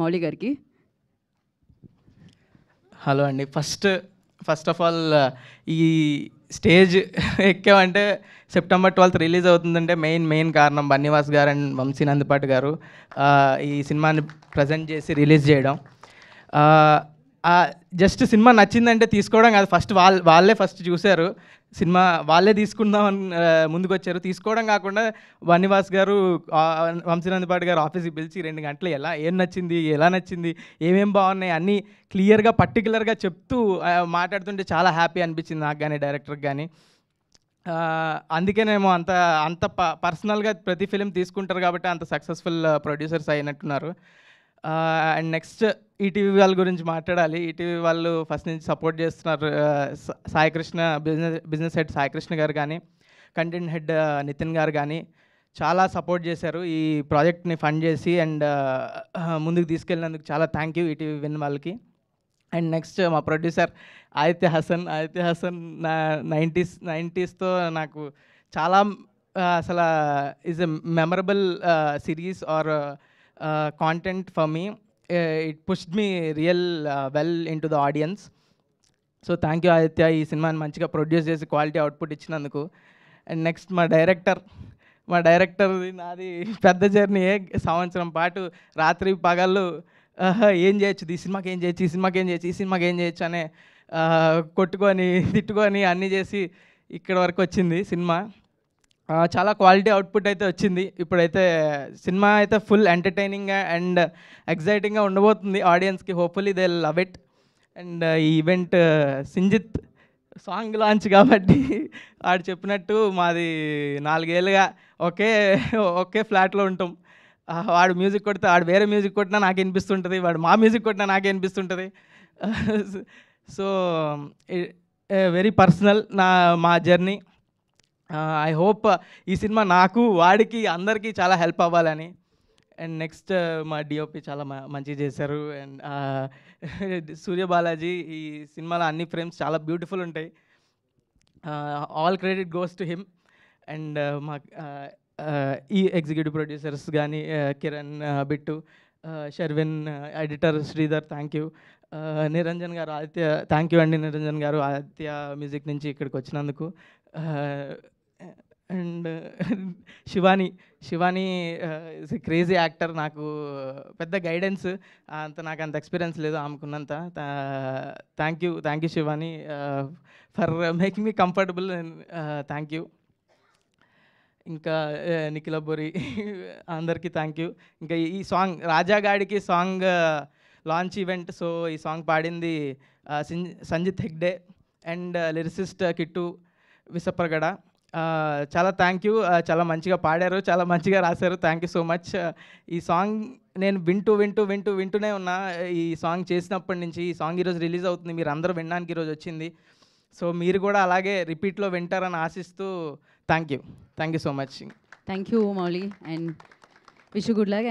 మౌలి గారికి. హలో అండి. First of all ఈ స్టేజ్ ఎక్కామంటే సెప్టెంబర్ 12th రిలీజ్ అవుతుందంటే మెయిన్ కారణం బన్నీవాస్ గారు అండ్ వంశీ నందిపాటి గారు ఈ సినిమాని ప్రజెంట్ చేసి రిలీజ్ చేయడం. జస్ట్ సినిమా నచ్చిందంటే తీసుకోవడం కాదు, ఫస్ట్ వాళ్ళే ఫస్ట్ చూశారు సినిమా, వాళ్ళే తీసుకుందామని ముందుకు వచ్చారు. తీసుకోవడం కాకుండా బన్నీవాస్ గారు వంశీ నందిపాటి గారు ఆఫీస్కి పిలిచి 2 గంటలు ఏం నచ్చింది, ఎలా నచ్చింది, ఏమేం బాగున్నాయి అన్నీ క్లియర్గా పర్టికులర్గా చెప్తూ మాట్లాడుతుంటే చాలా హ్యాపీ అనిపించింది నాకు కానీ డైరెక్టర్కి కానీ. అందుకేనేమో అంత పర్సనల్గా ప్రతి ఫిలిం తీసుకుంటారు కాబట్టి అంత సక్సెస్ఫుల్ ప్రొడ్యూసర్స్ అయినట్టున్నారు. అండ్ నెక్స్ట్ ఈటీవీ వాళ్ళ గురించి మాట్లాడాలి. ఈటీవీ వాళ్ళు ఫస్ట్ నుంచి సపోర్ట్ చేస్తున్నారు. సాయికృష్ణ బిజినెస్ హెడ్ సాయికృష్ణ గారు కానీ, కంటెంట్ హెడ్ నితిన్ గారు కానీ చాలా సపోర్ట్ చేశారు ఈ ప్రాజెక్ట్ని ఫండ్ చేసి. అండ్ ముందుకు తీసుకెళ్ళినందుకు చాలా థ్యాంక్ యూ ఈటీవీ విన్ వాళ్ళకి. అండ్ నెక్స్ట్ మా ప్రొడ్యూసర్ ఆదిత్య హసన్ నా 90స్తో నాకు చాలా అసలు is a memorable series or content for me. It pushed me real well into the audience. So thank you Aditya, ఈ సినిమాని మంచిగా ప్రొడ్యూస్ చేసి క్వాలిటీ అవుట్పుట్ ఇచ్చినందుకు. అండ్ నెక్స్ట్ మా డైరెక్టర్ నాది పెద్ద జర్నీ. సంవత్సరం పాటు రాత్రి పగళ్ళు ఏం చేయొచ్చు, ఈ సినిమాకి ఏం చేయొచ్చు అనే కొట్టుకొని తిట్టుకొని అన్నీ చేసి ఇక్కడ వరకు వచ్చింది సినిమా. చాలా క్వాలిటీ అవుట్పుట్ అయితే వచ్చింది. ఇప్పుడైతే సినిమా అయితే ఫుల్ ఎంటర్టైనింగ్గా అండ్ ఎగ్జైటింగ్గా ఉండబోతుంది ఆడియన్స్కి. Hopefully they love it. And ఈ ఈవెంట్ సింజిత్ సాంగ్ లాంచ్ కాబట్టి వాడు చెప్పినట్టు మాది 4 ఏళ్ళుగా ఒకే ఫ్లాట్లో ఉంటాం. వాడు మ్యూజిక్ కొడితే వాడు వేరే మ్యూజిక్ కొట్టినా నాకు వినిపిస్తుంటుంది, వాడు మా మ్యూజిక్ కొట్టినా నాకే వినిపిస్తుంటుంది. సో వెరీ పర్సనల్ మా జర్నీ. ఐ హోప్ ఈ సినిమా నాకు వాడికి అందరికీ చాలా హెల్ప్ అవ్వాలని. అండ్ నెక్స్ట్ మా డిఓపి చాలా మంచిగా చేశారు. అండ్ సూర్యబాలాజీ ఈ సినిమాలో అన్ని ఫ్రేమ్స్ చాలా బ్యూటిఫుల్ ఉంటాయి. All credit goes to him. And మా ఈ ఎగ్జిక్యూటివ్ ప్రొడ్యూసర్స్ కానీ Kiran, Bittu, Sharvin, editor Sridhar, thank you. Niranjan గారు, ఆదిత్య థ్యాంక్ యూ అండి. నిరంజన్ గారు ఆదిత్య మ్యూజిక్ నుంచి ఇక్కడికి వచ్చినందుకు. And Shivani is crazy actor. నాకు పెద్ద గైడెన్స్ నాకు అంత ఎక్స్పీరియన్స్ లేదు ఆమెకున్నంత. Thank you Shivani for making me comfortable. Thank you. ఇంకా నిఖిల బోరి అందరికీ థ్యాంక్ యూ. ఇంకా ఈ సాంగ్ రాజాగాడికి సాంగ్ లాంచ్ ఈవెంట్. సో ఈ సాంగ్ పాడింది సంజిత్ హెగ్డే అండ్ లిరిసిస్ట్ కిట్టు విసప్రగడ. చాలా థ్యాంక్ యూ. చాలా మంచిగా పాడారు, చాలా మంచిగా రాశారు. Thank you so much. ఈ సాంగ్ నేను వింటూనే ఉన్నా. ఈ సాంగ్ చేసినప్పటి నుంచి ఈ సాంగ్ ఈరోజు రిలీజ్ అవుతుంది, మీరు అందరూ వినడానికి ఈరోజు వచ్చింది. సో మీరు కూడా అలాగే రిపీట్లో వింటారని ఆశిస్తూ thank you so much. Thank you Mouli and wish you good luck.